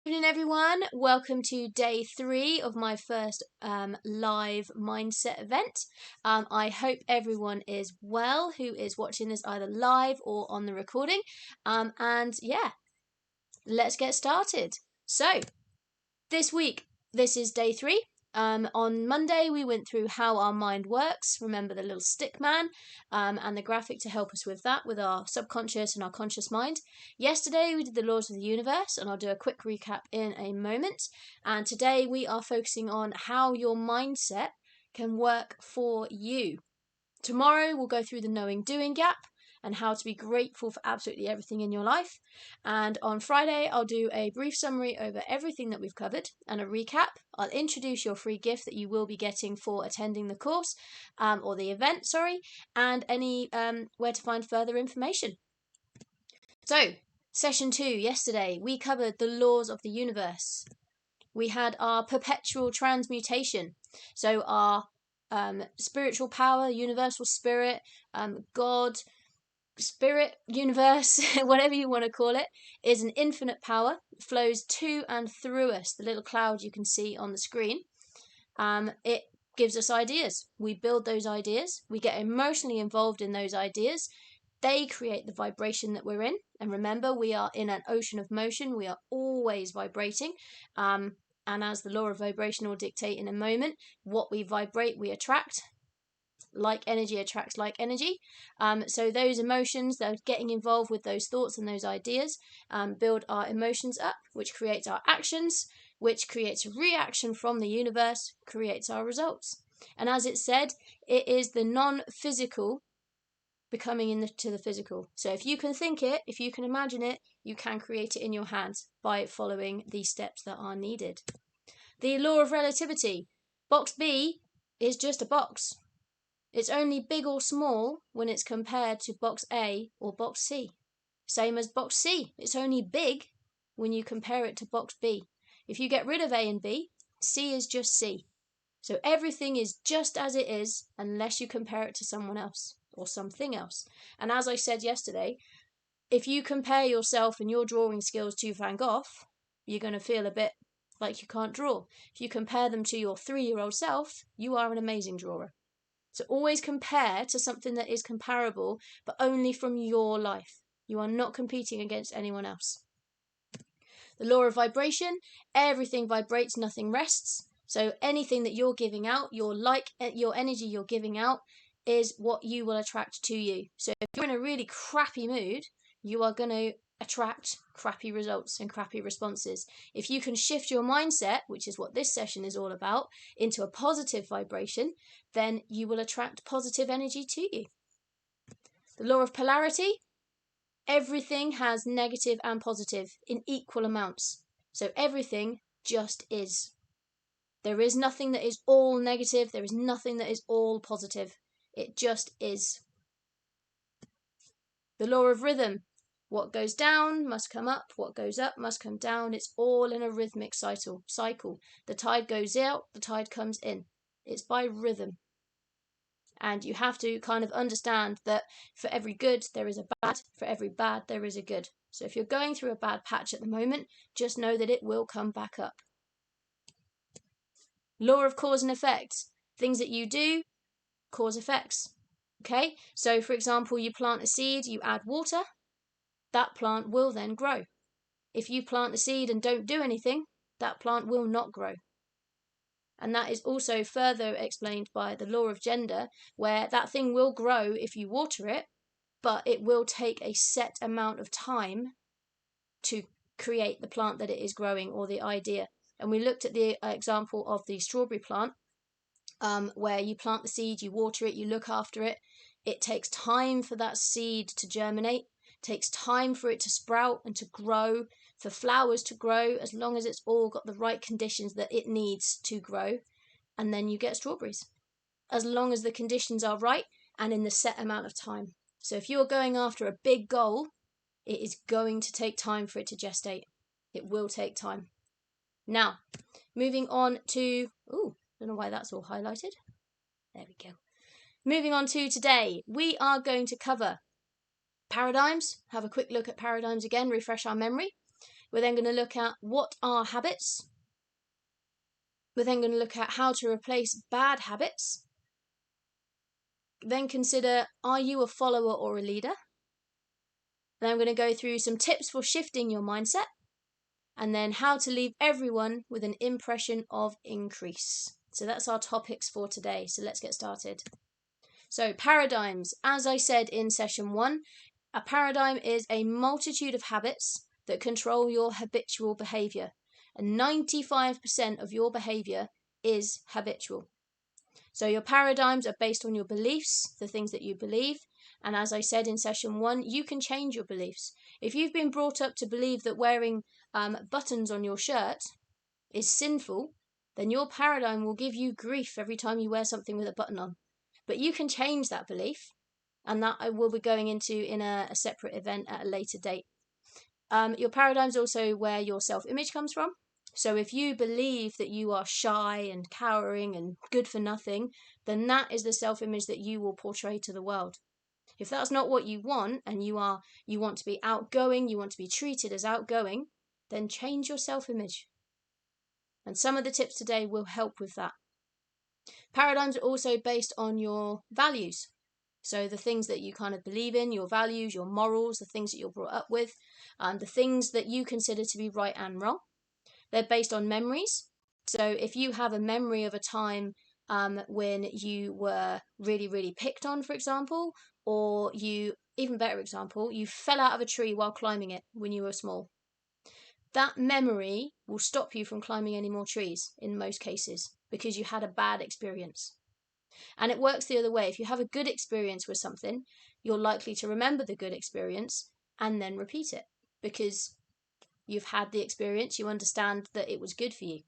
Good evening, everyone. Welcome to day 3 of my first live mindset event. I hope everyone is well who is watching this either live or on the recording. And yeah, let's get started. So, this week, this is day 3. On Monday, we went through how our mind works. Remember the little stick man and the graphic to help us with that, with our subconscious and our conscious mind. Yesterday, we did the laws of the universe, and I'll do a quick recap in a moment. And today, we are focusing on how your mindset can work for you. Tomorrow, we'll go through the knowing doing gap and how to be grateful for absolutely everything in your life. And on Friday, I'll do a brief summary over everything that we've covered and a recap. I'll introduce your free gift that you will be getting for attending the course, or the event, and any where to find further information. So, session 2, yesterday, we covered the laws of the universe. We had our perpetual transmutation. So our spiritual power, universal spirit, God, spirit, universe, whatever you want to call it, is an infinite power, flows to and through us, the little cloud you can see on the screen. It gives us ideas. We build those ideas. We get emotionally involved in those ideas. They create the vibration that we're in. And remember, we are in an ocean of motion. We are always vibrating. And as the law of vibration will dictate in a moment, what we vibrate, we attract. Like energy attracts like energy. So those emotions, they're getting involved with those thoughts and those ideas, build our emotions up, which creates our actions, which creates a reaction from the universe, creates our results. And as it said, it is the non-physical becoming into the physical. So if you can think it, if you can imagine it, you can create it in your hands by following the steps that are needed. The law of relativity. Box B is just a box. It's only big or small when it's compared to box A or box C. Same as box C. It's only big when you compare it to box B. If you get rid of A and B, C is just C. So everything is just as it is unless you compare it to someone else or something else. And as I said yesterday, if you compare yourself and your drawing skills to Van Gogh, you're going to feel a bit like you can't draw. If you compare them to your 3-year-old self, you are an amazing drawer. So always compare to something that is comparable, but only from your life. You are not competing against anyone else. The law of vibration, everything vibrates, nothing rests. So anything that you're giving out, your energy you're giving out is what you will attract to you. So if you're in a really crappy mood, you are going to attract crappy results and crappy responses. If you can shift your mindset, which is what this session is all about, into a positive vibration, then you will attract positive energy to you. The law of polarity, everything has negative and positive in equal amounts. So everything just is. There is nothing that is all negative. There is nothing that is all positive. It just is. The law of rhythm. What goes down must come up. What goes up must come down. It's all in a rhythmic cycle. The tide goes out, the tide comes in. It's by rhythm. And you have to kind of understand that for every good, there is a bad. For every bad, there is a good. So if you're going through a bad patch at the moment, just know that it will come back up. Law of cause and effect. Things that you do, cause effects. Okay? So for example, you plant a seed, you add water, that plant will then grow. If you plant the seed and don't do anything, that plant will not grow. And that is also further explained by the law of gender, where that thing will grow if you water it, but it will take a set amount of time to create the plant that it is growing, or the idea. And we looked at the example of the strawberry plant, where you plant the seed, you water it, you look after it. It takes time for that seed to germinate, takes time for it to sprout and to grow, for flowers to grow, as long as it's all got the right conditions that it needs to grow. And then you get strawberries, as long as the conditions are right and in the set amount of time. So if you're going after a big goal, it is going to take time for it to gestate. It will take time. Now, moving on to, don't know why that's all highlighted. There we go. Moving on to today, we are going to cover paradigms, have a quick look at paradigms again, refresh our memory. We're then going to look at what are habits. We're then going to look at how to replace bad habits. Then consider, are you a follower or a leader? Then I'm going to go through some tips for shifting your mindset, and then how to leave everyone with an impression of increase. So that's our topics for today. So let's get started. So paradigms, as I said in session 1, a paradigm is a multitude of habits that control your habitual behavior. And 95% of your behavior is habitual. So your paradigms are based on your beliefs, the things that you believe. And as I said in session 1, you can change your beliefs. If you've been brought up to believe that wearing buttons on your shirt is sinful, then your paradigm will give you grief every time you wear something with a button on. But you can change that belief, and that I will be going into in a separate event at a later date. Your paradigm is also where your self-image comes from. So if you believe that you are shy and cowering and good for nothing, then that is the self-image that you will portray to the world. If that's not what you want, and you want to be outgoing, you want to be treated as outgoing, then change your self-image. And some of the tips today will help with that. Paradigms are also based on your values. So the things that you kind of believe in, your values, your morals, the things that you're brought up with, the things that you consider to be right and wrong. They're based on memories. So if you have a memory of a time when you were really, really picked on, for example, or even better example, you fell out of a tree while climbing it when you were small, that memory will stop you from climbing any more trees in most cases because you had a bad experience. And it works the other way. If you have a good experience with something, you're likely to remember the good experience and then repeat it because you've had the experience, you understand that it was good for you.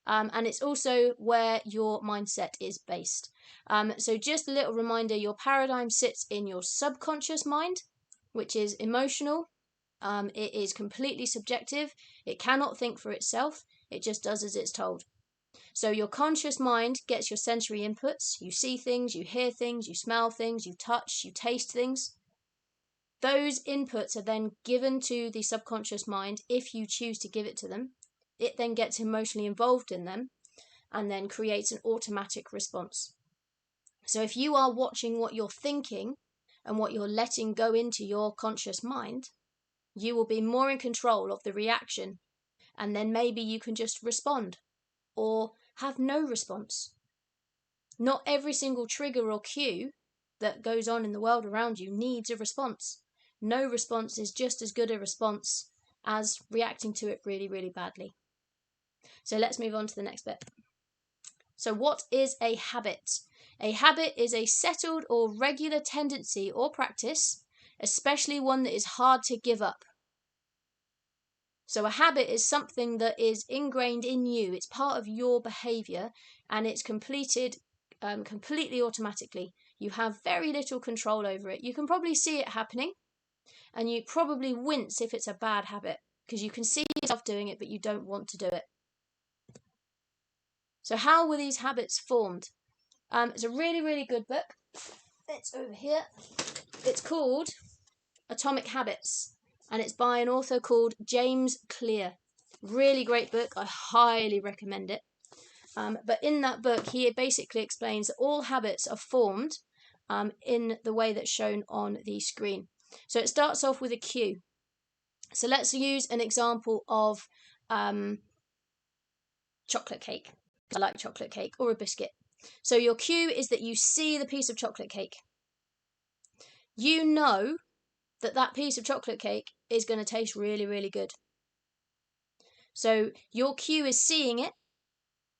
And it's also where your mindset is based. So just a little reminder, your paradigm sits in your subconscious mind, which is emotional. It is completely subjective. It cannot think for itself. It just does as it's told. So your conscious mind gets your sensory inputs. You see things, you hear things, you smell things, you touch, you taste things. Those inputs are then given to the subconscious mind if you choose to give it to them. It then gets emotionally involved in them and then creates an automatic response. So if you are watching what you're thinking and what you're letting go into your conscious mind, you will be more in control of the reaction, and then maybe you can just respond or have no response. Not every single trigger or cue that goes on in the world around you needs a response. No response is just as good a response as reacting to it really, really badly. So let's move on to the next bit. So what is a habit? A habit is a settled or regular tendency or practice, especially one that is hard to give up. So a habit is something that is ingrained in you. It's part of your behavior and it's completed completely automatically. You have very little control over it. You can probably see it happening and you probably wince if it's a bad habit because you can see yourself doing it but you don't want to do it. So how were these habits formed? It's a really, really good book. It's over here. It's called Atomic Habits and it's by an author called James Clear. Really great book. I highly recommend it. But in that book, he basically explains that all habits are formed in the way that's shown on the screen. So it starts off with a cue. So let's use an example of chocolate cake. I like chocolate cake or a biscuit. So your cue is that you see the piece of chocolate cake. You know that that piece of chocolate cake is going to taste really, really good. So your cue is seeing it.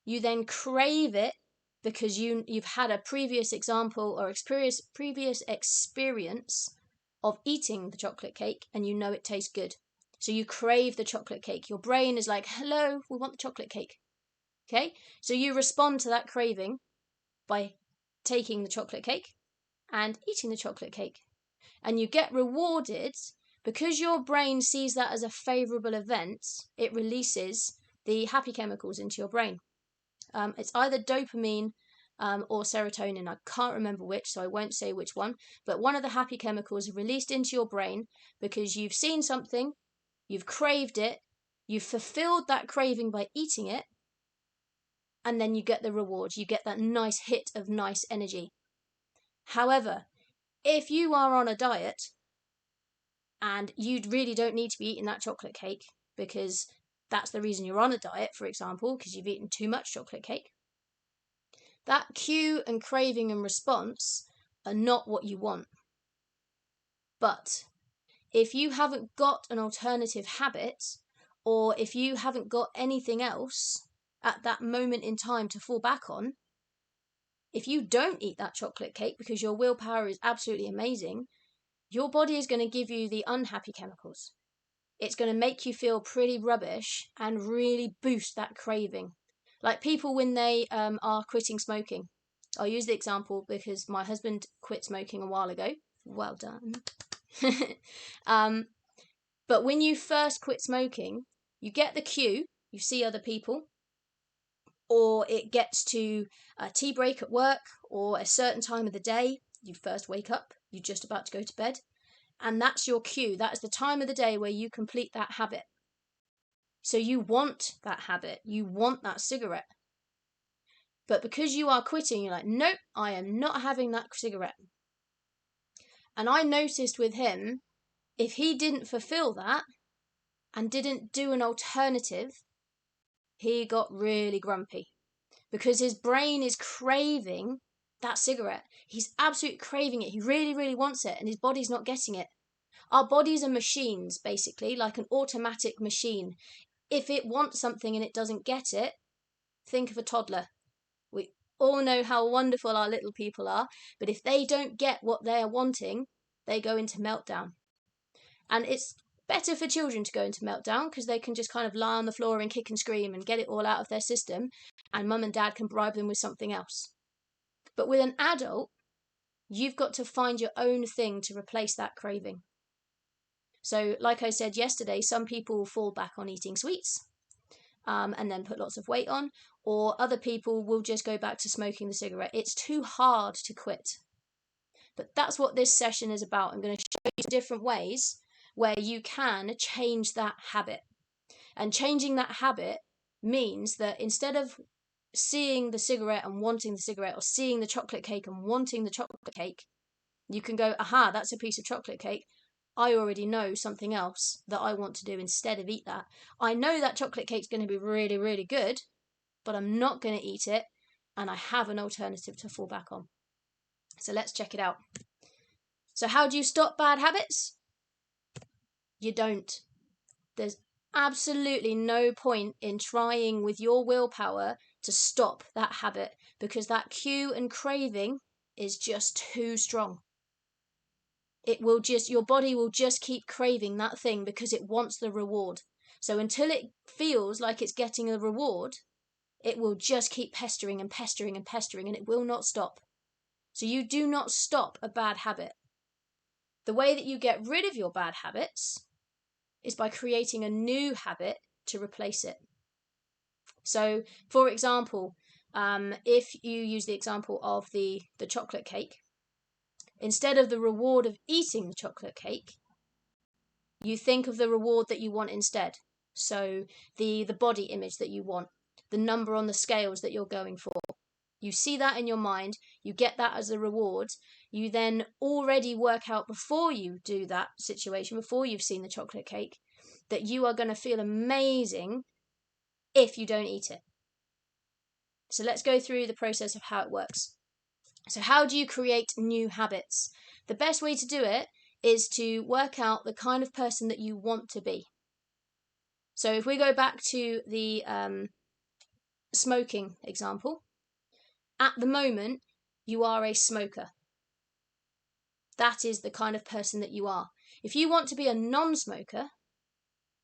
You then crave it because you've had a previous example or previous experience of eating the chocolate cake and you know it tastes good. So you crave the chocolate cake. Your brain is like, hello, we want the chocolate cake. Okay? So you respond to that craving by taking the chocolate cake and eating the chocolate cake. And you get rewarded because your brain sees that as a favorable event. It releases the happy chemicals into your brain. It's either dopamine or serotonin. I can't remember which, so I won't say which one. But one of the happy chemicals are released into your brain because you've seen something, You've craved it. You've fulfilled that craving by eating it. And then you get the reward. You get that nice hit of nice energy. However, if you are on a diet and you really don't need to be eating that chocolate cake because that's the reason you're on a diet, for example, because you've eaten too much chocolate cake, that cue and craving and response are not what you want. But if you haven't got an alternative habit, or if you haven't got anything else at that moment in time to fall back on, if you don't eat that chocolate cake because your willpower is absolutely amazing, your body is going to give you the unhappy chemicals. It's going to make you feel pretty rubbish and really boost that craving. Like people when they are quitting smoking. I'll use the example because my husband quit smoking a while ago. Well done. But when you first quit smoking, you get the cue, you see other people, or it gets to a tea break at work or a certain time of the day, you first wake up, you're just about to go to bed, and that's your cue. That is the time of the day where you complete that habit. So you want that habit, you want that cigarette. But because you are quitting, you're like, nope, I am not having that cigarette. And I noticed with him, if he didn't fulfill that and didn't do an alternative, he got really grumpy because his brain is craving that cigarette. He's absolutely craving it. He really, really wants it, and his body's not getting it. Our bodies are machines, basically, like an automatic machine. If it wants something and it doesn't get it, think of a toddler. We all know how wonderful our little people are, but if they don't get what they're wanting, they go into meltdown. And it's better for children to go into meltdown because they can just kind of lie on the floor and kick and scream and get it all out of their system, and mum and dad can bribe them with something else. But with an adult, you've got to find your own thing to replace that craving. So like I said yesterday, some people fall back on eating sweets and then put lots of weight on, or other people will just go back to smoking the cigarette. It's too hard to quit. But that's what this session is about. I'm going to show you different ways where you can change that habit. And changing that habit means that instead of seeing the cigarette and wanting the cigarette, or seeing the chocolate cake and wanting the chocolate cake, you can go, aha, that's a piece of chocolate cake. I already know something else that I want to do instead of eat that. I know that chocolate cake's going to be really, really good, but I'm not going to eat it, and I have an alternative to fall back on. So let's check it out. So how do you stop bad habits? You don't. There's absolutely no point in trying with your willpower to stop that habit because that cue and craving is just too strong. Your body will just keep craving that thing because it wants the reward. So until it feels like it's getting a reward, it will just keep pestering and pestering and pestering, and it will not stop. So you do not stop a bad habit. The way that you get rid of your bad habits is by creating a new habit to replace it. So, for example, if you use the example of the chocolate cake, instead of the reward of eating the chocolate cake, you think of the reward that you want instead. So the body image that you want, the number on the scales that you're going for. You see that in your mind, you get that as a reward. You then already work out before you do that situation, before you've seen the chocolate cake, that you are going to feel amazing if you don't eat it. So let's go through the process of how it works. So how do you create new habits? The best way to do it is to work out the kind of person that you want to be. So if we go back to the smoking example, at the moment, you are a smoker. That is the kind of person that you are. If you want to be a non-smoker,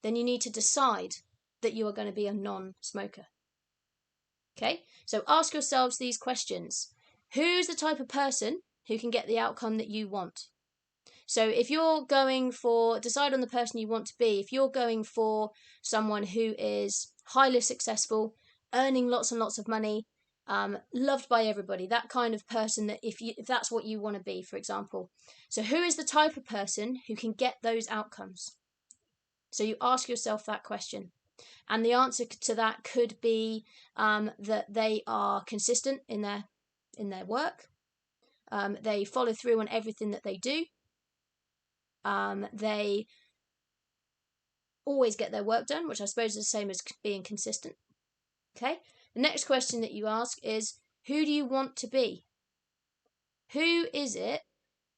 then you need to decide that you are going to be a non-smoker. Okay, so ask yourselves these questions. Who's the type of person who can get the outcome that you want? So if you're going for, decide on the person you want to be. If you're going for someone who is highly successful, earning lots and lots of money, loved by everybody, that kind of person, that if that's what you want to be, for example. So who is the type of person who can get those outcomes? So you ask yourself that question. And the answer to that could be that they are consistent in their work. They follow through on everything that they do. They always get their work done, which I suppose is the same as being consistent. Okay. The next question that you ask is, who do you want to be? Who is it,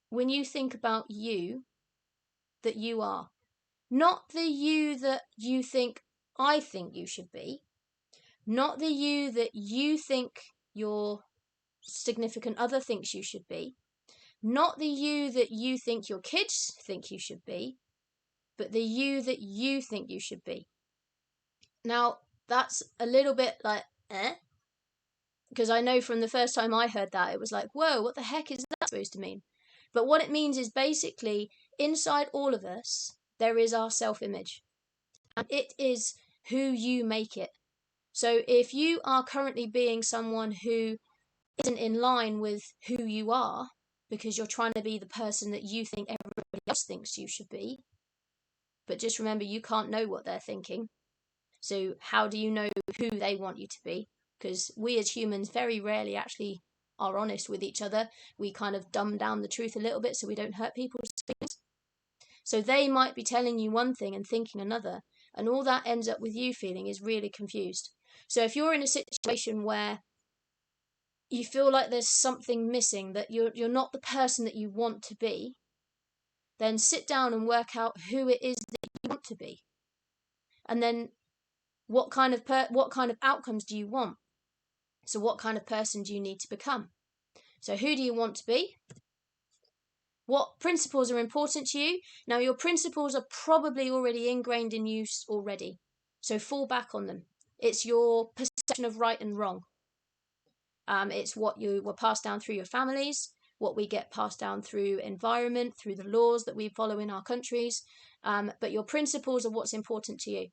when you think about you, that you are? Not the you that you think I think you should be. Not the you that you think your significant other thinks you should be. Not the you that you think your kids think you should be, but the you that you think you should be. Now, that's a little bit like, because I know from the first time I heard that, it was like, whoa, what the heck is that supposed to mean? But what it means is basically, inside all of us, there is our self-image. And it is who you make it. So if you are currently being someone who isn't in line with who you are, because you're trying to be the person that you think everybody else thinks you should be, but just remember, you can't know what they're thinking. So how do you know who they want you to be? Because we as humans very rarely actually are honest with each other. We kind of dumb down the truth a little bit so we don't hurt people's feelings. So they might be telling you one thing and thinking another, and all that ends up with you feeling is really confused. So if you're in a situation where you feel like there's something missing, that you're not the person that you want to be, then sit down and work out who it is that you want to be. And then what kind of outcomes do you want? So what kind of person do you need to become? So who do you want to be? What principles are important to you? Now, your principles are probably already ingrained in you already. So fall back on them. It's your perception of right and wrong. It's what you were passed down through your families, what we get passed down through environment, through the laws that we follow in our countries. But your principles are what's important to you.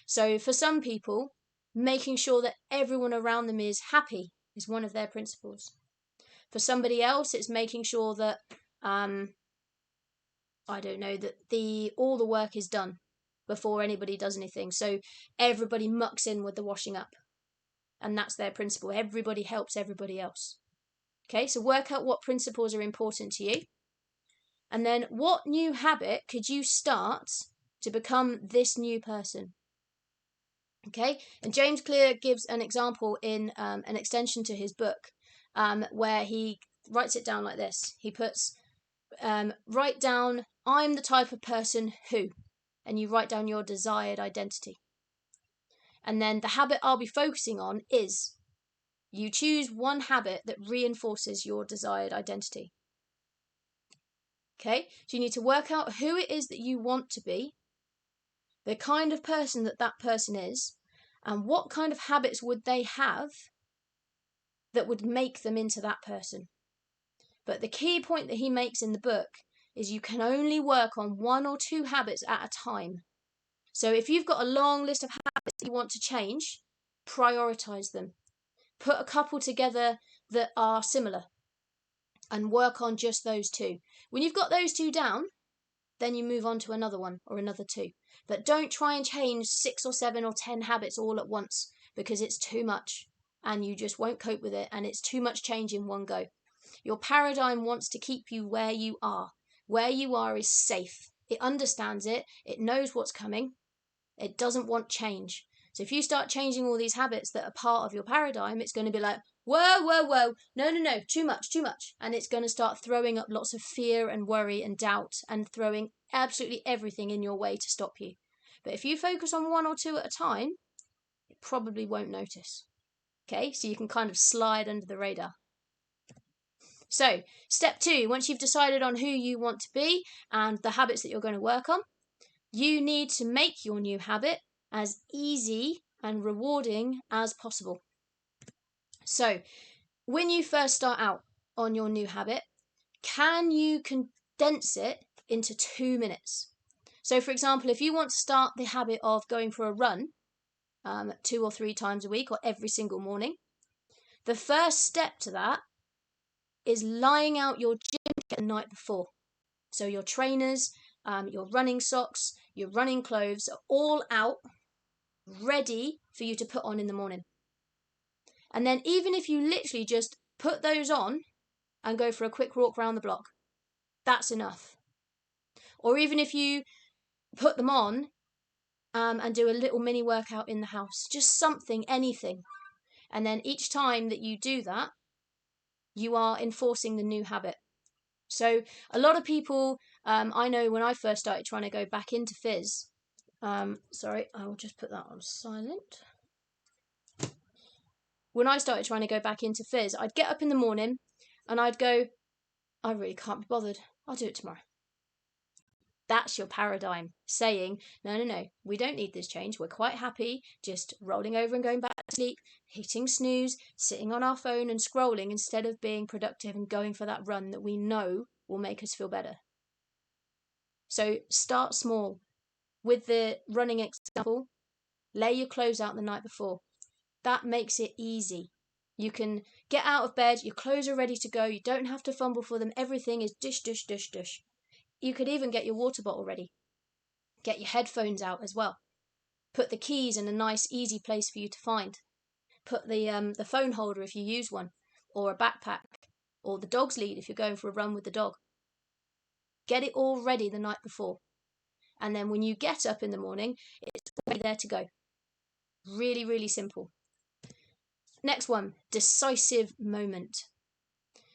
So for some people, making sure that everyone around them is happy is one of their principles. For somebody else, it's making sure that, I don't know, that all the work is done before anybody does anything. So everybody mucks in with the washing up. And that's their principle. Everybody helps everybody else. Okay, so work out what principles are important to you. And then what new habit could you start to become this new person? Okay, and James Clear gives an example in an extension to his book where he writes it down like this. He puts, write down, I'm the type of person who, and you write down your desired identity. And then the habit I'll be focusing on is, you choose one habit that reinforces your desired identity. Okay, so you need to work out who it is that you want to be, the kind of person that person is, and what kind of habits would they have that would make them into that person. But the key point that he makes in the book is you can only work on 1 or 2 habits at a time. So if you've got a long list of habits that you want to change, prioritize them. Put a couple together that are similar and work on just those 2. When you've got those 2 down, then you move on to another one or another 2. But don't try and change 6 or 7 or 10 habits all at once, because it's too much and you just won't cope with it, and it's too much change in one go. Your paradigm wants to keep you where you are. Where you are is safe. It understands it. It knows what's coming. It doesn't want change. So if you start changing all these habits that are part of your paradigm, it's going to be like, whoa, whoa, whoa, no, too much. And it's going to start throwing up lots of fear and worry and doubt and throwing absolutely everything in your way to stop you. But if you focus on 1 or 2 at a time, you probably won't notice. Okay, so you can kind of slide under the radar. So step 2, once you've decided on who you want to be and the habits that you're going to work on, you need to make your new habit as easy and rewarding as possible. So when you first start out on your new habit, can you condense it into 2 minutes? So for example, if you want to start the habit of going for a run 2 or 3 times a week or every single morning, the first step to that is lying out your gym the night before. So your trainers your running socks, your running clothes are all out, ready for you to put on in the morning. And then even if you literally just put those on and go for a quick walk around the block, that's enough. Or even if you put them on and do a little mini workout in the house, just something, anything. And then each time that you do that, you are enforcing the new habit. So a lot of people, I know when I first started trying to go back into phys, sorry, I will just put that on silent. When I started trying to go back into phys, I'd get up in the morning and I'd go, I really can't be bothered. I'll do it tomorrow. That's your paradigm, saying, no, we don't need this change. We're quite happy just rolling over and going back to sleep, hitting snooze, sitting on our phone and scrolling instead of being productive and going for that run that we know will make us feel better. So start small. With the running example, lay your clothes out the night before. That makes it easy. You can get out of bed, your clothes are ready to go, you don't have to fumble for them, everything is dish. You could even get your water bottle ready. Get your headphones out as well. Put the keys in a nice, easy place for you to find. Put the phone holder if you use one, or a backpack, or the dog's lead if you're going for a run with the dog. Get it all ready the night before. And then when you get up in the morning, it's already there to go. Really, really simple. Next one, decisive moment.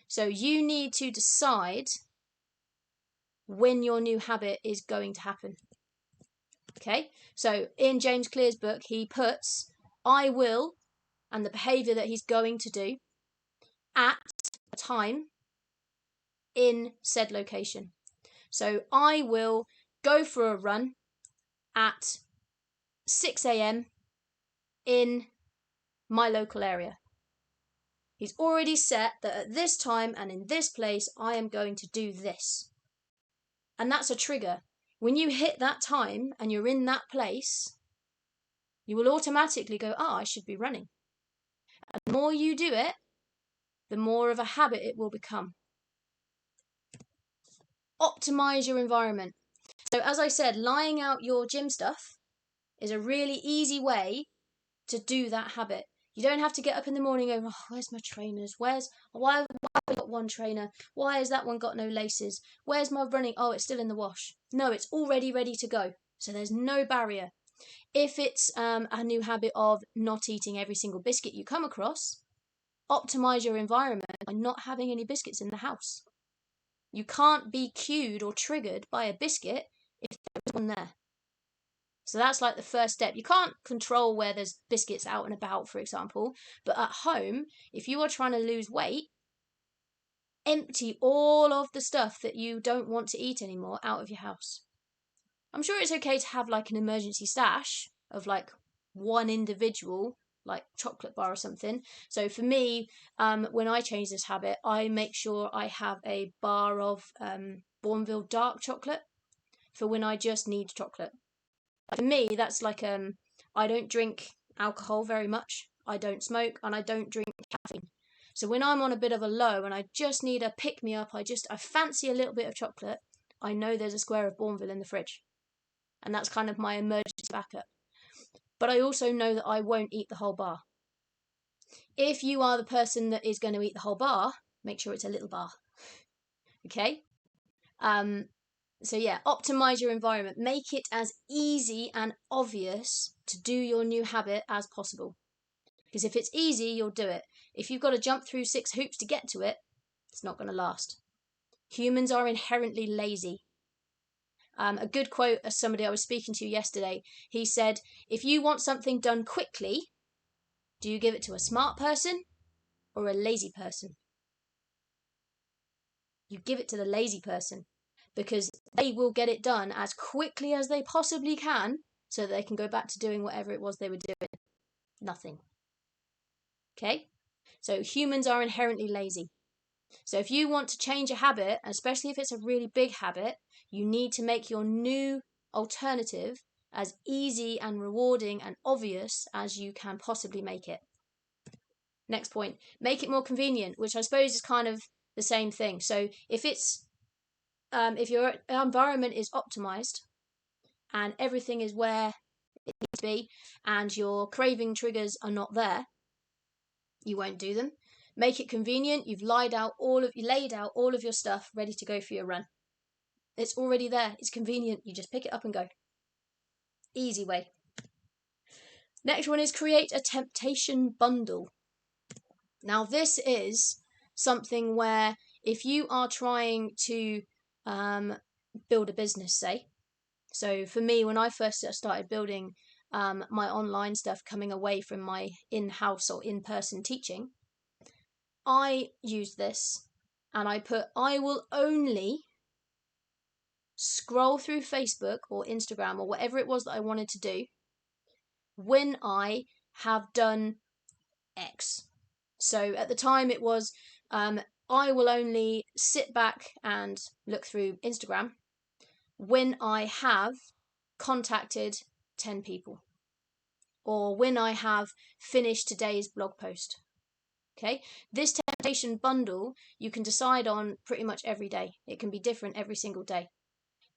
So you need to decide when your new habit is going to happen. Okay, so in James Clear's book, he puts I will and the behaviour that he's going to do at a time in said location. So I will go for a run at 6 a.m. in my local area. He's already set that at this time and in this place, I am going to do this. And that's a trigger. When you hit that time and you're in that place, you will automatically go, I should be running. And the more you do it, the more of a habit it will become. Optimize your environment. So as I said, lying out your gym stuff is a really easy way to do that habit. You don't have to get up in the morning and go, where's my trainers? Why have I got one trainer? Why has that one got no laces? Where's my running? Oh, it's still in the wash. No, it's already ready to go. So there's no barrier. If it's a new habit of not eating every single biscuit you come across, optimize your environment by not having any biscuits in the house. You can't be cued or triggered by a biscuit if there's one there. So that's like the first step. You can't control where there's biscuits out and about, for example, but at home, if you are trying to lose weight, empty all of the stuff that you don't want to eat anymore out of your house. I'm sure it's okay to have like an emergency stash of like one individual, like chocolate bar or something. So for me, when I change this habit, I make sure I have a bar of Bournville dark chocolate for when I just need chocolate. For me, that's like I don't drink alcohol very much. I don't smoke and I don't drink caffeine. So when I'm on a bit of a low and I just need a pick me up, I fancy a little bit of chocolate, I know there's a square of Bournville in the fridge. And that's kind of my emergency backup. But I also know that I won't eat the whole bar. If you are the person that is going to eat the whole bar, make sure it's a little bar. Okay? So yeah, optimize your environment. Make it as easy and obvious to do your new habit as possible. Because if it's easy, you'll do it. If you've got to jump through 6 hoops to get to it, it's not going to last. Humans are inherently lazy. A good quote as somebody I was speaking to yesterday, he said, if you want something done quickly, do you give it to a smart person or a lazy person? You give it to the lazy person because they will get it done as quickly as they possibly can so that they can go back to doing whatever it was they were doing. Nothing. Okay? So humans are inherently lazy. So if you want to change a habit, especially if it's a really big habit, you need to make your new alternative as easy and rewarding and obvious as you can possibly make it. Next point, make it more convenient, which I suppose is kind of the same thing. So if it's if your environment is optimized and everything is where it needs to be and your craving triggers are not there, you won't do them. Make it convenient. You've laid out all of your stuff ready to go for your run. It's already there. It's convenient. You just pick it up and go. Easy way. Next one is create a temptation bundle. Now this is something where if you are trying to build a business, say, so for me, when I first started building my online stuff, coming away from my in-house or in-person teaching, I used this and I will only scroll through Facebook or Instagram or whatever it was that I wanted to do when I have done X. So at the time it was, I will only sit back and look through Instagram when I have contacted 10 people or when I have finished today's blog post. Okay, this temptation bundle you can decide on pretty much every day. It can be different every single day,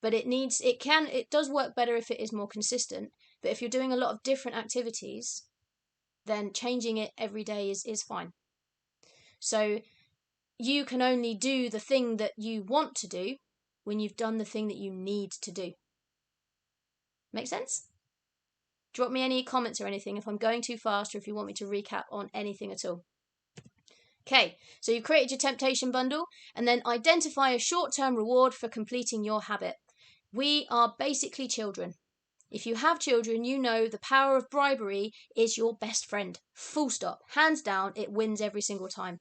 but it does work better if it is more consistent. But if you're doing a lot of different activities, then changing it every day is fine. So you can only do the thing that you want to do when you've done the thing that you need to do. Make sense? Drop me any comments or anything if I'm going too fast or if you want me to recap on anything at all. Okay, so you've created your temptation bundle and then identify a short-term reward for completing your habit. We are basically children. If you have children, you know the power of bribery is your best friend. Full stop. Hands down, it wins every single time.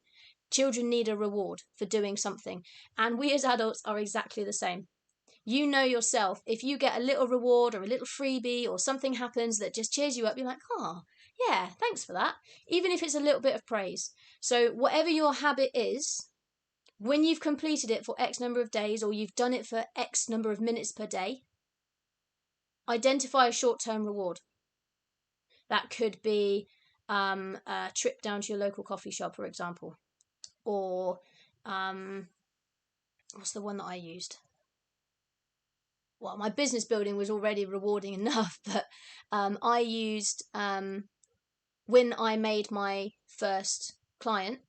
Children need a reward for doing something, and we as adults are exactly the same. You know yourself, if you get a little reward or a little freebie or something happens that just cheers you up, you're like, oh, yeah, thanks for that. Even if it's a little bit of praise. So whatever your habit is, when you've completed it for X number of days or you've done it for X number of minutes per day, identify a short-term reward. That could be a trip down to your local coffee shop, for example. Or what's the one that I used? Well, my business building was already rewarding enough, but I used, when I made my first client,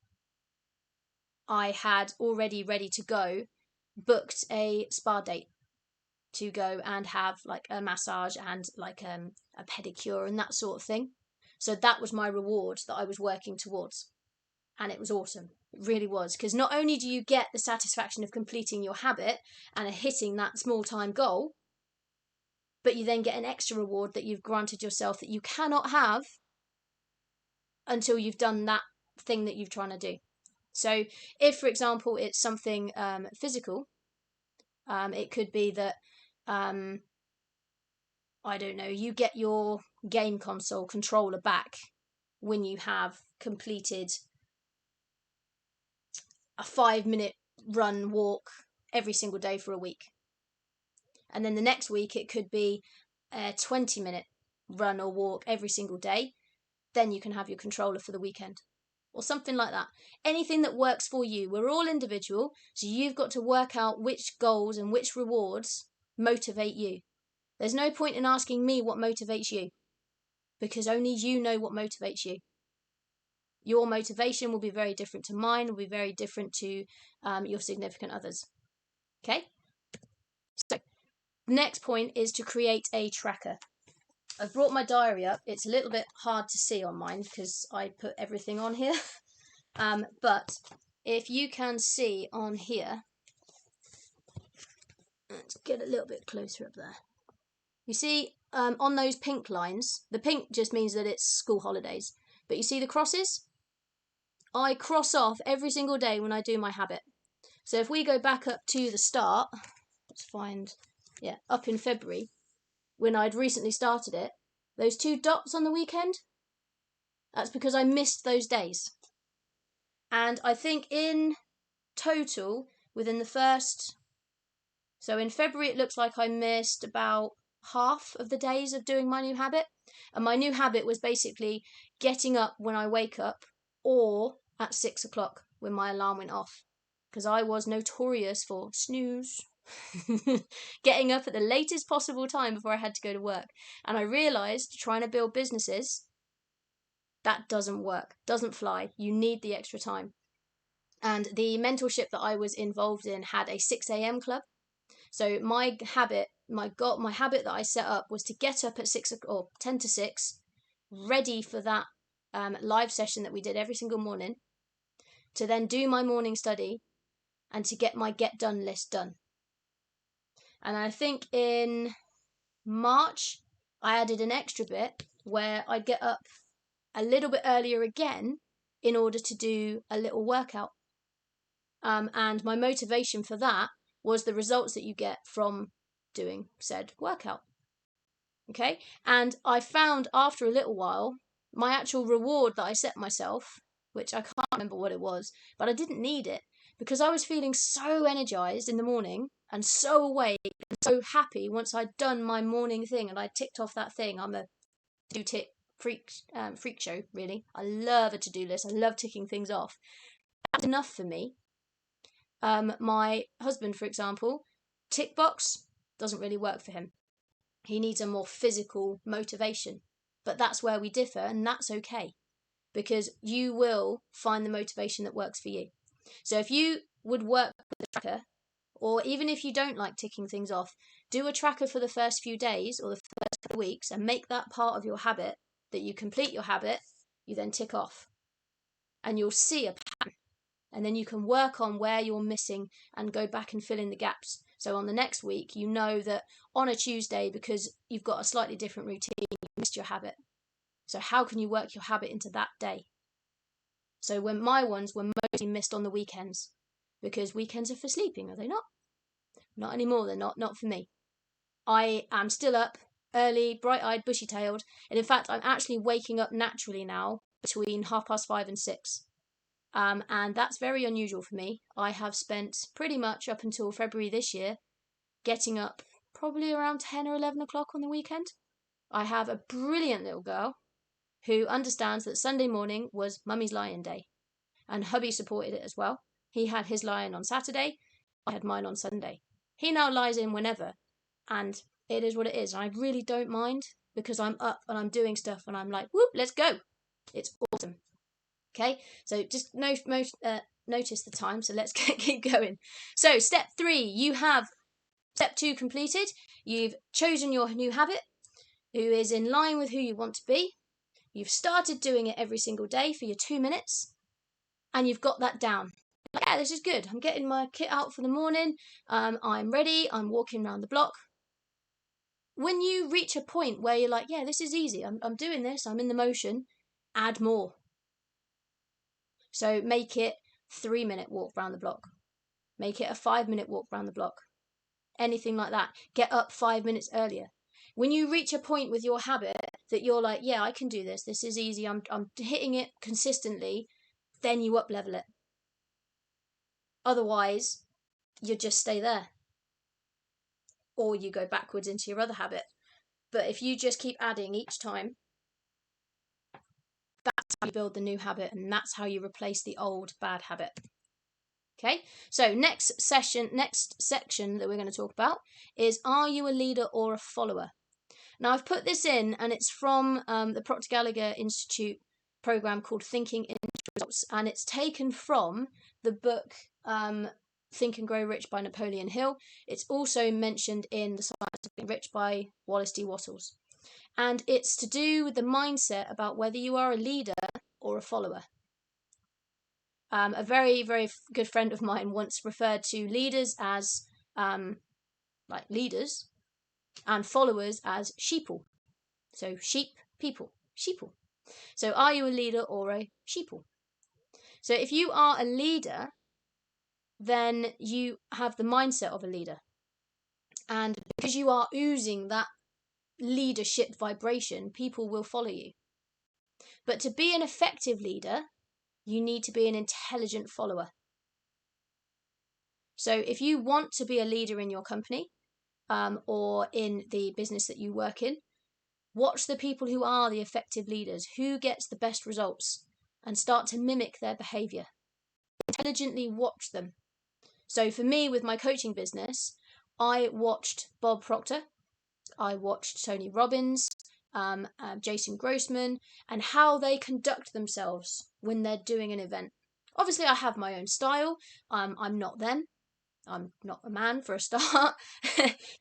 I had already ready to go, booked a spa date to go and have like a massage and like a pedicure and that sort of thing. So that was my reward that I was working towards. And it was awesome. It really was. Because not only do you get the satisfaction of completing your habit and hitting that small time goal, but you then get an extra reward that you've granted yourself that you cannot have until you've done that thing that you're trying to do. So if, for example, it's something physical, it could be that, I don't know, you get your game console controller back when you have completed a 5-minute run, walk every single day for a week. And then the next week it could be a 20-minute run or walk every single day. Then you can have your controller for the weekend or something like that. Anything that works for you. We're all individual, so you've got to work out which goals and which rewards motivate you. There's no point in asking me what motivates you, because only you know what motivates you. Your motivation will be very different to mine, will be very different to your significant others. Okay? So, next point is to create a tracker. I've brought my diary up. It's a little bit hard to see on mine because I put everything on here. But if you can see on here, let's get a little bit closer up there. You see on those pink lines, the pink just means that it's school holidays. But you see the crosses? I cross off every single day when I do my habit. So if we go back up to the start, let's find, up in February, when I'd recently started it, those 2 dots on the weekend, that's because I missed those days. And I think in total, within the first, so in February it looks like I missed about half of the days of doing my new habit. And my new habit was basically getting up when I wake up or at 6 o'clock when my alarm went off. Because I was notorious for snooze. Getting up at the latest possible time before I had to go to work. And I realised trying to build businesses, that doesn't work, doesn't fly. You need the extra time. And the mentorship that I was involved in had a 6 a.m. club. So my habit that I set up was to get up at 6 or 10 to 6, ready for that live session that we did every single morning, to then do my morning study and to get my get done list done. And I think in March, I added an extra bit where I'd get up a little bit earlier again in order to do a little workout. And my motivation for that was the results that you get from doing said workout. Okay. And I found after a little while, my actual reward that I set myself, which I can't remember what it was, but I didn't need it because I was feeling so energized in the morning and so awake and so happy once I'd done my morning thing and I ticked off that thing. I'm a do-tick freak show, really. I love a to-do list. I love ticking things off. That's enough for me. My husband, for example, tick box doesn't really work for him. He needs a more physical motivation. But that's where we differ, and that's okay, because you will find the motivation that works for you. So if you would work with a tracker, or even if you don't like ticking things off, do a tracker for the first few days or the first couple of weeks and make that part of your habit, that you complete your habit, you then tick off. And you'll see a pattern. And then you can work on where you're missing and go back and fill in the gaps. So on the next week, you know that on a Tuesday, because you've got a slightly different routine, you missed your habit. So how can you work your habit into that day? So when my ones were mostly missed on the weekends, because weekends are for sleeping, are they not? Not anymore, they're not for me. I am still up early, bright-eyed, bushy-tailed, and in fact, I'm actually waking up naturally now between 5:30 and 6. And that's very unusual for me. I have spent pretty much up until February this year getting up probably around 10 or 11 o'clock on the weekend. I have a brilliant little girl who understands that Sunday morning was Mummy's Lion Day. And hubby supported it as well. He had his lion on Saturday. I had mine on Sunday. He now lies in whenever. And it is what it is. And I really don't mind because I'm up and I'm doing stuff and I'm like, whoop, let's go. It's awesome. Okay, so just notice the time, so let's keep going. So step 3, you have step 2 completed. You've chosen your new habit, who is in line with who you want to be. You've started doing it every single day for your 2 minutes, and you've got that down. Like, yeah, this is good. I'm getting my kit out for the morning. I'm ready. I'm walking around the block. When you reach a point where you're like, yeah, this is easy. I'm doing this. I'm in the motion. Add more. So make it 3-minute walk round the block. Make it a 5-minute walk round the block. Anything like that. Get up 5 minutes earlier. When you reach a point with your habit that you're like, yeah, I can do this. This is easy. I'm hitting it consistently. Then you up level it. Otherwise, you just stay there. Or you go backwards into your other habit. But if you just keep adding each time, that's how you build the new habit, and that's how you replace the old bad habit. Okay, so next section that we're going to talk about is, are you a leader or a follower? Now, I've put this in, and it's from the Proctor Gallagher Institute program called Thinking in Results, and it's taken from the book Think and Grow Rich by Napoleon Hill. It's also mentioned in The Science of Being Rich by Wallace D. Wattles. And it's to do with the mindset about whether you are a leader or a follower. A very, very good friend of mine once referred to leaders as like leaders and followers as sheeple. So sheep, people, sheeple. So are you a leader or a sheeple? So if you are a leader, then you have the mindset of a leader. And because you are oozing that leadership vibration, people will follow you. But to be an effective leader, you need to be an intelligent follower. So if you want to be a leader in your company or in the business that you work in, watch the people who are the effective leaders, who gets the best results, and start to mimic their behavior. Intelligently watch them. So for me, with my coaching business, I watched Bob Proctor, I watched Tony Robbins, Jason Grossman, and how they conduct themselves when they're doing an event. Obviously, I have my own style. I'm not them. I'm not a man for a start.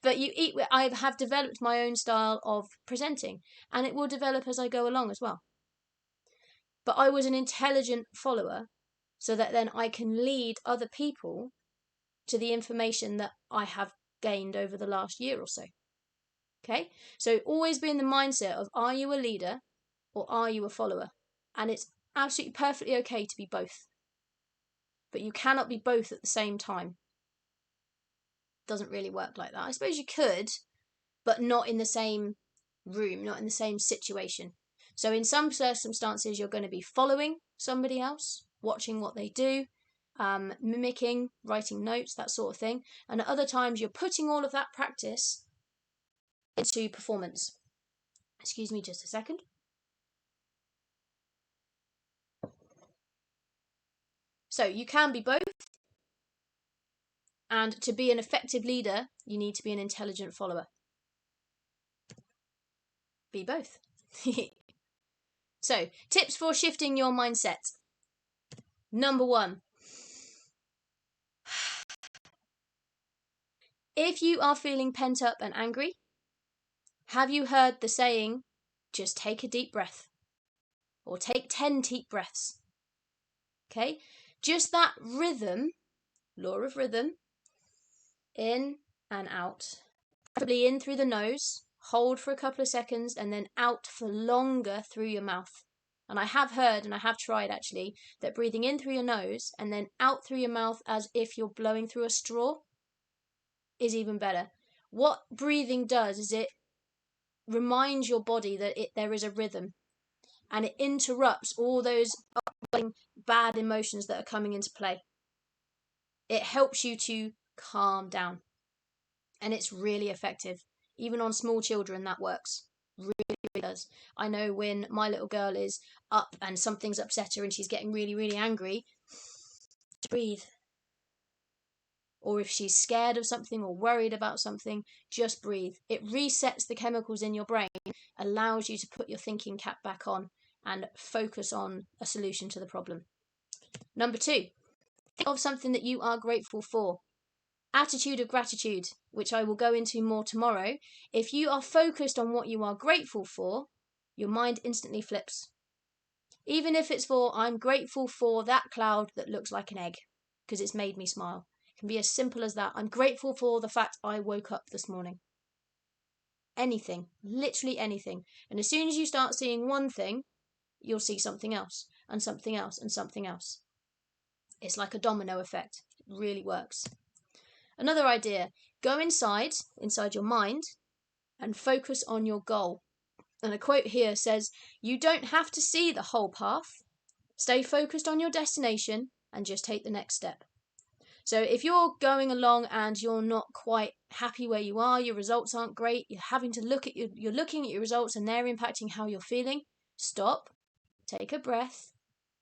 But I have developed my own style of presenting, and it will develop as I go along as well. But I was an intelligent follower, so that then I can lead other people to the information that I have gained over the last year or so. Okay, so always be in the mindset of, are you a leader or are you a follower? And it's absolutely perfectly okay to be both, but you cannot be both at the same time. It doesn't really work like that. I suppose you could, but not in the same room, not in the same situation. So in some circumstances, you're going to be following somebody else, watching what they do, mimicking, writing notes, that sort of thing. And at other times, you're putting all of that practice into performance. Excuse me just a second. So you can be both. And to be an effective leader, you need to be an intelligent follower. Be both. So, tips for shifting your mindset. Number 1. If you are feeling pent up and angry, have you heard the saying, just take a deep breath? Or take 10 deep breaths. Okay? Just that rhythm, law of rhythm, in and out. Preferably in through the nose, hold for a couple of seconds, and then out for longer through your mouth. And I have heard, and I have tried actually, that breathing in through your nose and then out through your mouth as if you're blowing through a straw is even better. What breathing does is it reminds your body that there is a rhythm, and it interrupts all those bad emotions that are coming into play. It helps you to calm down, and it's really effective. Even on small children, that works. Really, really does. I know when my little girl is up and something's upset her and she's getting really, really angry, to breathe. Or if she's scared of something or worried about something, just breathe. It resets the chemicals in your brain, allows you to put your thinking cap back on and focus on a solution to the problem. Number 2, think of something that you are grateful for. Attitude of gratitude, which I will go into more tomorrow. If you are focused on what you are grateful for, your mind instantly flips. Even if it's for, I'm grateful for that cloud that looks like an egg because it's made me smile. It can be as simple as that. I'm grateful for the fact I woke up this morning. Anything, literally anything. And as soon as you start seeing one thing, you'll see something else and something else and something else. It's like a domino effect. It really works. Another idea, go inside your mind, and focus on your goal. And a quote here says, you don't have to see the whole path. Stay focused on your destination and just take the next step. So if you're going along and you're not quite happy where you are, your results aren't great, you're looking at your results and they're impacting how you're feeling, stop, take a breath,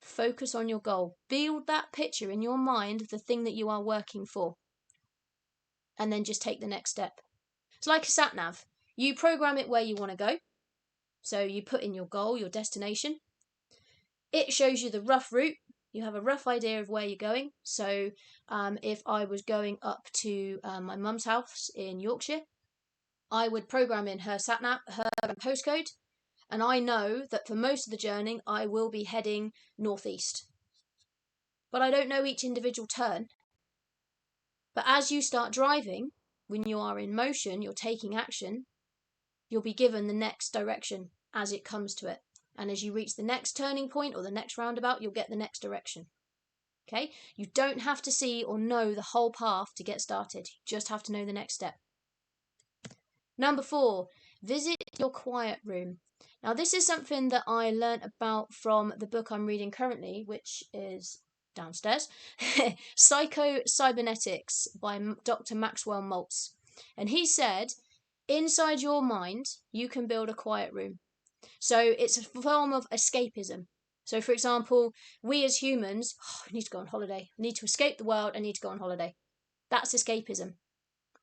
focus on your goal. Build that picture in your mind of the thing that you are working for. And then just take the next step. It's like a sat nav. You program it where you want to go. So you put in your goal, your destination. It shows you the rough route. You have a rough idea of where you're going. So if I was going up to my mum's house in Yorkshire, I would program in her sat nav, her postcode, and I know that for most of the journey I will be heading northeast. But I don't know each individual turn. But as you start driving, when you are in motion, you're taking action, you'll be given the next direction as it comes to it. And as you reach the next turning point or the next roundabout, you'll get the next direction. Okay? You don't have to see or know the whole path to get started. You just have to know the next step. Number 4, visit your quiet room. Now, this is something that I learned about from the book I'm reading currently, which is downstairs, Psycho-Cybernetics by Dr. Maxwell Maltz. And he said, inside your mind, you can build a quiet room. So it's a form of escapism. So, for example, we as humans, I need to go on holiday. I need to escape the world. I need to go on holiday. That's escapism.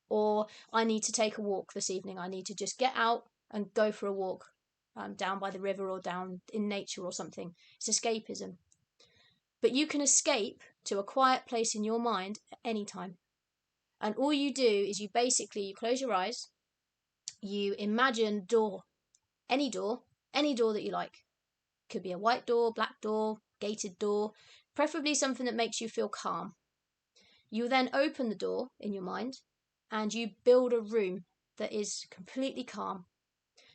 Or I need to take a walk this evening. I need to just get out and go for a walk down by the river or down in nature or something. It's escapism. But you can escape to a quiet place in your mind at any time. And all you do is you close your eyes, you imagine any door, any door that you like. Could be a white door, black door, gated door, preferably something that makes you feel calm. You then open the door in your mind and you build a room that is completely calm.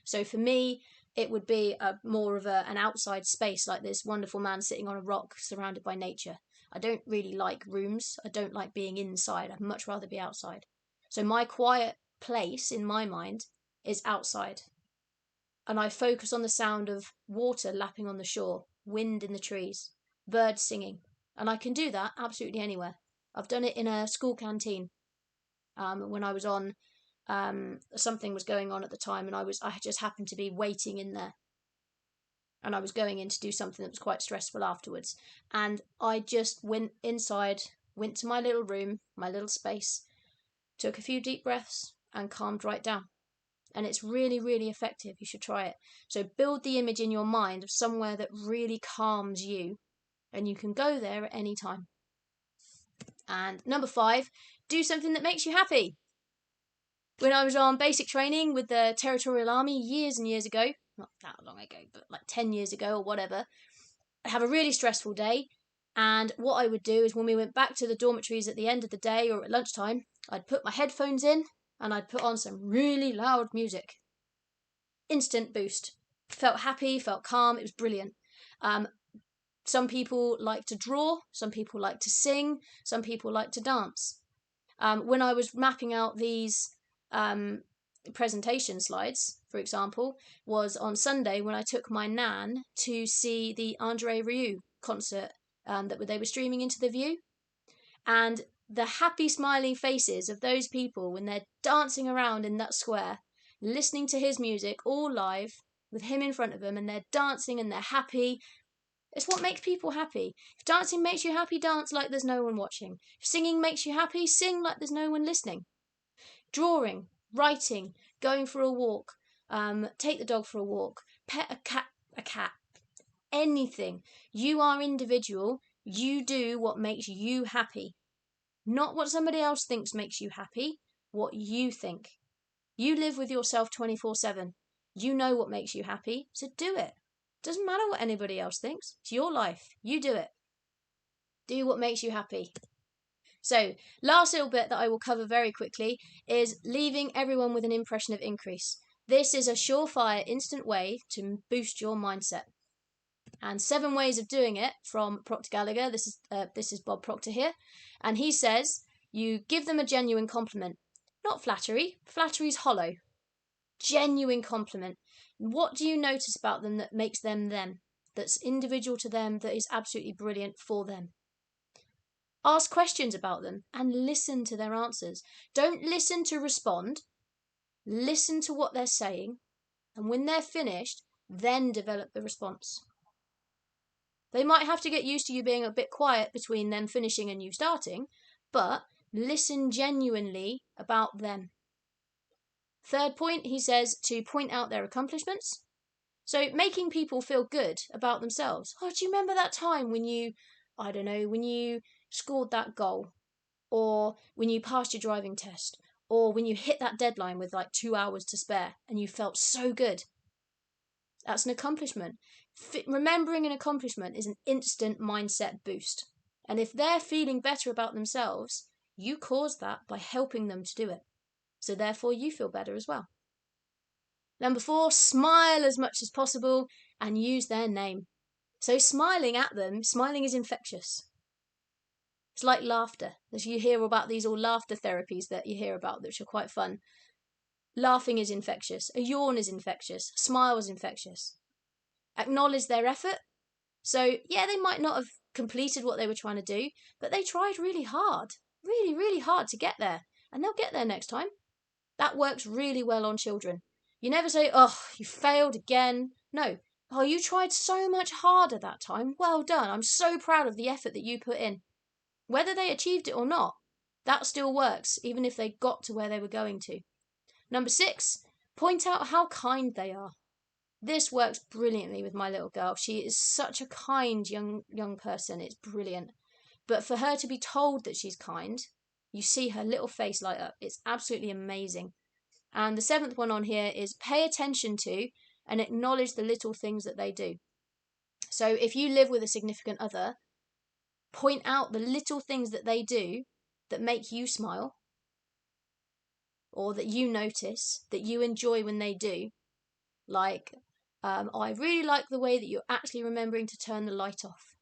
So for me, it would be more of an outside space, like this wonderful man sitting on a rock surrounded by nature. I don't really like rooms. I don't like being inside. I'd much rather be outside. So my quiet place in my mind is outside. And I focus on the sound of water lapping on the shore, wind in the trees, birds singing. And I can do that absolutely anywhere. I've done it in a school canteen when I was on, something was going on at the time, and I just happened to be waiting in there. And I was going in to do something that was quite stressful afterwards. And I just went inside, went to my little room, my little space, took a few deep breaths, and calmed right down. And it's really, really effective. You should try it. So build the image in your mind of somewhere that really calms you, and you can go there at any time. And number 5, do something that makes you happy. When I was on basic training with the Territorial Army years and years ago, not that long ago, but like 10 years ago or whatever, I'd have a really stressful day. And what I would do is when we went back to the dormitories at the end of the day or at lunchtime, I'd put my headphones in and I'd put on some really loud music. Instant boost. Felt happy, felt calm. It was brilliant. Some people like to draw, some people like to sing, some people like to dance. When I was mapping out these presentation slides, for example, was on Sunday when I took my nan to see the jaiye.ryp concert that they were streaming into the View. And the happy smiling faces of those people when they're dancing around in that square, listening to his music all live with him in front of them, and they're dancing and they're happy. It's what makes people happy. If dancing makes you happy, dance like there's no one watching. If singing makes you happy, sing like there's no one listening. Drawing, writing, going for a walk, take the dog for a walk, pet a cat, anything. You are individual. You do what makes you happy. Not what somebody else thinks makes you happy, what you think. You live with yourself 24/7. You know what makes you happy, so do it. Doesn't matter what anybody else thinks. It's your life. You do it. Do what makes you happy. So, last little bit that I will cover very quickly is leaving everyone with an impression of increase. This is a surefire, instant way to boost your mindset. And 7 ways of doing it from Proctor Gallagher. This is Bob Proctor here. And he says, you give them a genuine compliment. Not flattery. Flattery's hollow. Genuine compliment. What do you notice about them that makes them them? That's individual to them, that is absolutely brilliant for them. Ask questions about them and listen to their answers. Don't listen to respond. Listen to what they're saying. And when they're finished, then develop the response. They might have to get used to you being a bit quiet between them finishing and you starting, but listen genuinely about them. 3rd point, he says to point out their accomplishments. So making people feel good about themselves. Oh, do you remember that time when you scored that goal? Or when you passed your driving test? Or when you hit that deadline with like 2 hours to spare and you felt so good? That's an accomplishment. Remembering an accomplishment is an instant mindset boost. And if they're feeling better about themselves, you caused that by helping them to do it. So therefore you feel better as well. Number 4, smile as much as possible and use their name. So smiling at them, smiling is infectious. It's like laughter. As you hear about these all laughter therapies that you hear about, which are quite fun. Laughing is infectious. A yawn is infectious. A smile is infectious. Acknowledge their effort. So yeah, they might not have completed what they were trying to do, but they tried really hard. Really, really hard to get there. And they'll get there next time. That works really well on children. You never say, oh, you failed again. No. Oh, you tried so much harder that time. Well done. I'm so proud of the effort that you put in. Whether they achieved it or not, That still works, even if they got to where they were going to. Number 6, point out how kind they are. This works brilliantly with my little girl. She is such a kind young person. It's brilliant. But for her to be told that she's kind, you see her little face light up. It's absolutely amazing. And the 7th one on here is pay attention to and acknowledge the little things that they do. So if you live with a significant other, point out the little things that they do that make you smile, or that you notice, that you enjoy when they do. Like, I really like the way that you're actually remembering to turn the light off.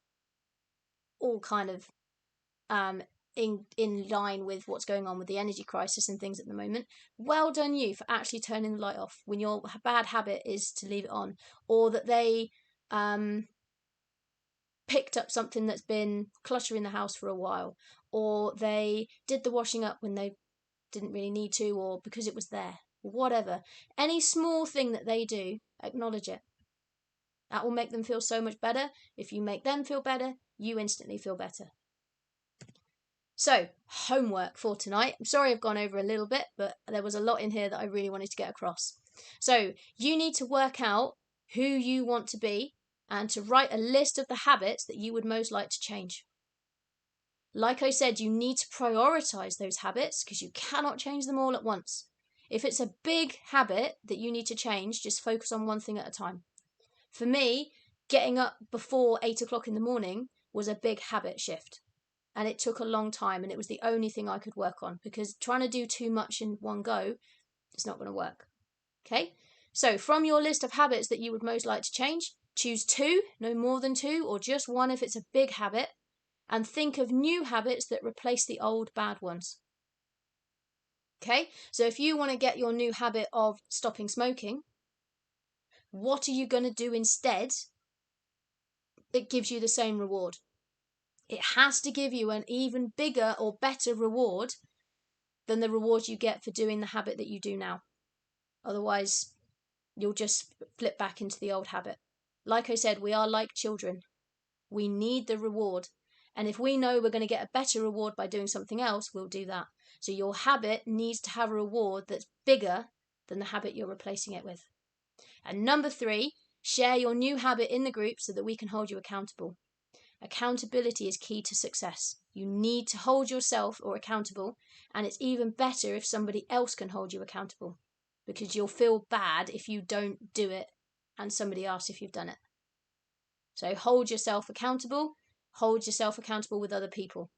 All kind of in line with what's going on with the energy crisis and things at the moment. Well done you for actually turning the light off when your bad habit is to leave it on, or that they picked up something that's been cluttering the house for a while, or they did the washing up when they didn't really need to, or because it was there, whatever. Any small thing that they do, acknowledge it. That will make them feel so much better. If you make them feel better, you instantly feel better. So, homework for tonight. I'm sorry I've gone over a little bit, but there was a lot in here that I really wanted to get across. So, you need to work out who you want to be and to write a list of the habits that you would most like to change. Like I said, you need to prioritize those habits because you cannot change them all at once. If it's a big habit that you need to change, just focus on one thing at a time. For me, getting up before 8 o'clock in the morning was a big habit shift. And it took a long time, and it was the only thing I could work on, because trying to do too much in one go, it's not going to work. Okay? So from your list of habits that you would most like to change, choose 2, no more than 2, or just 1 if it's a big habit, and think of new habits that replace the old bad ones. Okay? So if you want to get your new habit of stopping smoking, what are you going to do instead that gives you the same reward? It has to give you an even bigger or better reward than the reward you get for doing the habit that you do now. Otherwise, you'll just flip back into the old habit. Like I said, we are like children. We need the reward. And if we know we're going to get a better reward by doing something else, we'll do that. So your habit needs to have a reward that's bigger than the habit you're replacing it with. And number 3, share your new habit in the group so that we can hold you accountable. Accountability is key to success. You need to hold yourself or accountable, and it's even better if somebody else can hold you accountable, because you'll feel bad if you don't do it and somebody asks if you've done it. So hold yourself accountable with other people.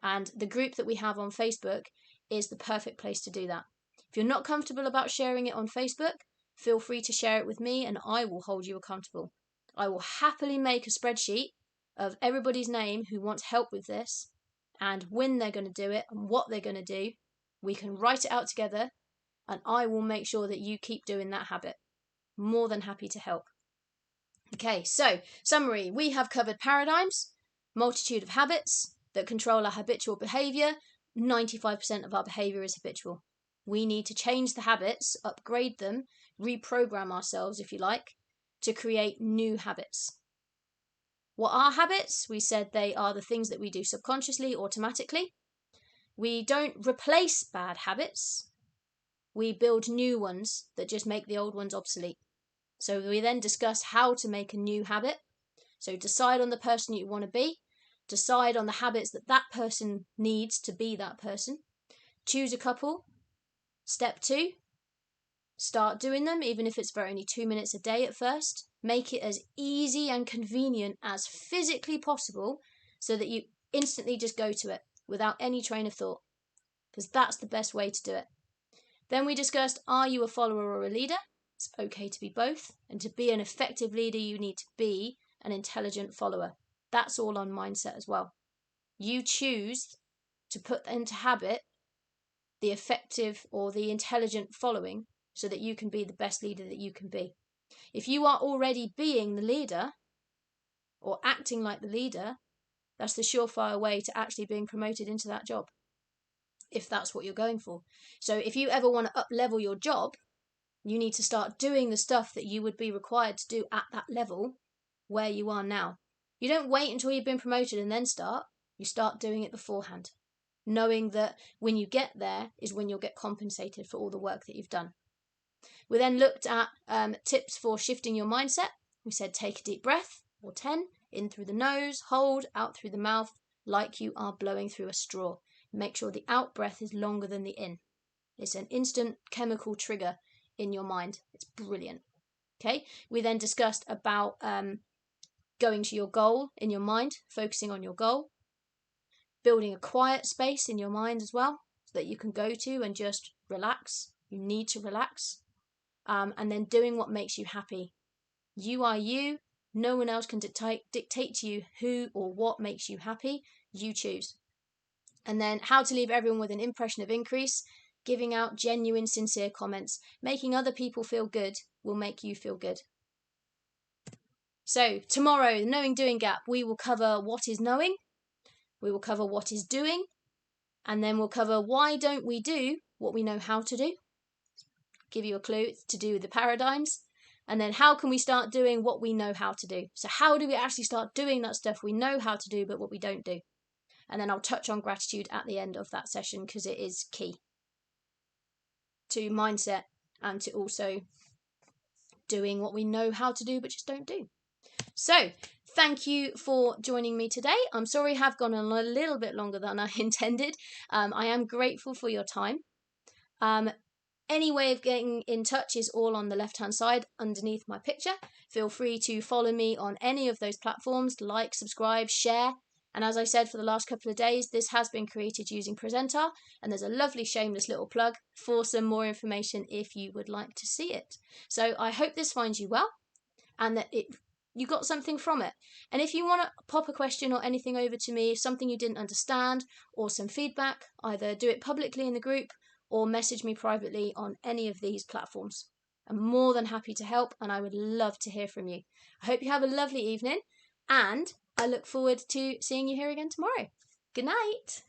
And the group that we have on Facebook is the perfect place to do that. If you're not comfortable about sharing it on Facebook, feel free to share it with me and I will hold you accountable. I will happily make a spreadsheet of everybody's name who wants help with this, and when they're going to do it and what they're going to do. We can write it out together, and I will make sure that you keep doing that habit. More than happy to help. Okay, so summary. We have covered paradigms, multitude of habits that control our habitual behavior. 95% of our behavior is habitual. We need to change the habits, upgrade them, reprogram ourselves, if you like, to create new habits. What are habits? We said they are the things that we do subconsciously, automatically. We don't replace bad habits. We build new ones that just make the old ones obsolete. So we then discuss how to make a new habit. So decide on the person you want to be. Decide on the habits that that person needs to be that person. Choose a couple. Step 2. Start doing them, even if it's for only 2 minutes a day at first. Make it as easy and convenient as physically possible so that you instantly just go to it without any train of thought, because that's the best way to do it. Then we discussed, are you a follower or a leader? It's okay to be both. And to be an effective leader, you need to be an intelligent follower. That's all on mindset as well. You choose to put into habit the effective or the intelligent following so that you can be the best leader that you can be. If you are already being the leader or acting like the leader, that's the surefire way to actually being promoted into that job, if that's what you're going for. So if you ever want to up-level your job, you need to start doing the stuff that you would be required to do at that level where you are now. You don't wait until you've been promoted and then start. You start doing it beforehand. knowing that when you get there is when you'll get compensated for all the work that you've done. We then looked at tips for shifting your mindset. We said take a deep breath, or 10, in through the nose, hold, out through the mouth, like you are blowing through a straw. Make sure the out breath is longer than the in. It's an instant chemical trigger in your mind. It's brilliant. Okay. We then discussed about going to your goal in your mind, focusing on your goal, building a quiet space in your mind as well, so that you can go to and just relax. You need to relax. And then doing what makes you happy. You are you. No one else can dictate to you who or what makes you happy. You choose. And then how to leave everyone with an impression of increase. Giving out genuine, sincere comments. Making other people feel good will make you feel good. So tomorrow, the knowing doing gap, we will cover what is knowing. We will cover what is doing. And then we'll cover why don't we do what we know how to do. Give you a clue, it's to do with the paradigms. And then how can we start doing what we know how to do? So how do we actually start doing that stuff we know how to do but what we don't do? And then I'll touch on gratitude at the end of that session because it is key to mindset and to also doing what we know how to do but just don't do. So thank you for joining me today. I'm sorry I have gone on a little bit longer than I intended. I am grateful for your time. Any way of getting in touch is all on the left-hand side underneath my picture. Feel free to follow me on any of those platforms, like, subscribe, share. And as I said for the last couple of days, this has been created using Presenter, and there's a lovely shameless little plug for some more information if you would like to see it. So I hope this finds you well and that you got something from it. And if you want to pop a question or anything over to me, something you didn't understand or some feedback, either do it publicly in the group or message me privately on any of these platforms. I'm more than happy to help and I would love to hear from you. I hope you have a lovely evening and I look forward to seeing you here again tomorrow. Good night.